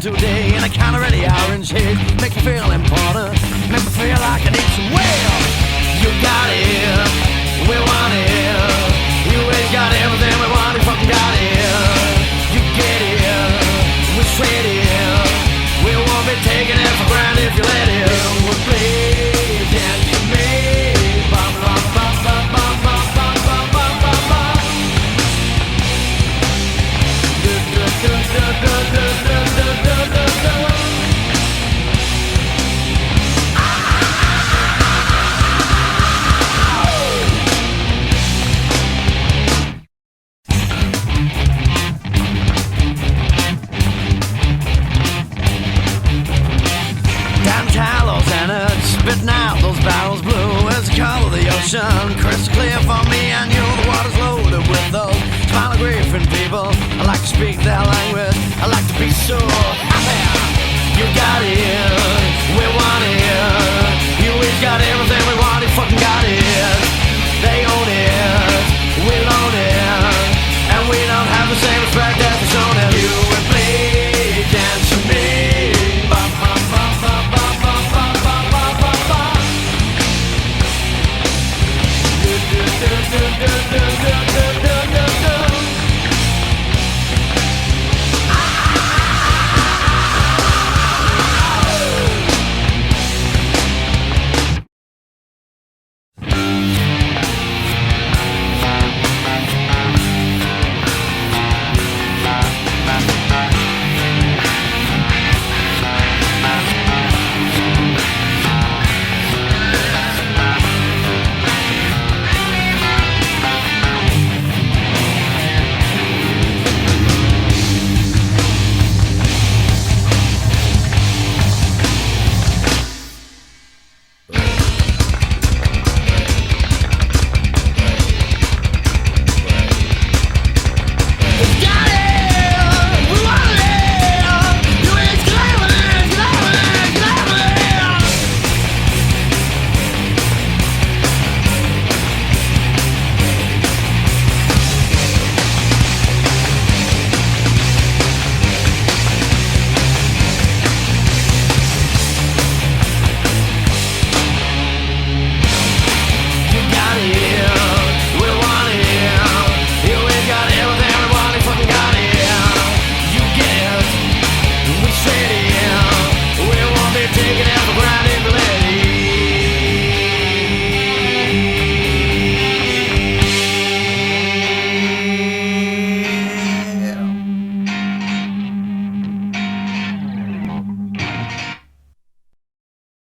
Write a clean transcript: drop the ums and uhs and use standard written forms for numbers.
today, and I can't already orange head. Make me feel important, make me feel like I need some well. You got it, we want it. You ain't got everything we want, you fucking got it. You get it, we sweat it. We won't be taking it for granted if you let it. We'll play, can't you make? Bum, bum, bum, bum, bum, bum, bum, bum, bum, bum, bum. Du, du, du, du, du, du, du, du, du, du. Spitting out those barrels blue as the color of the ocean, crystal clear for me and you. The water's loaded with those smiley grieving people. I like to speak their language.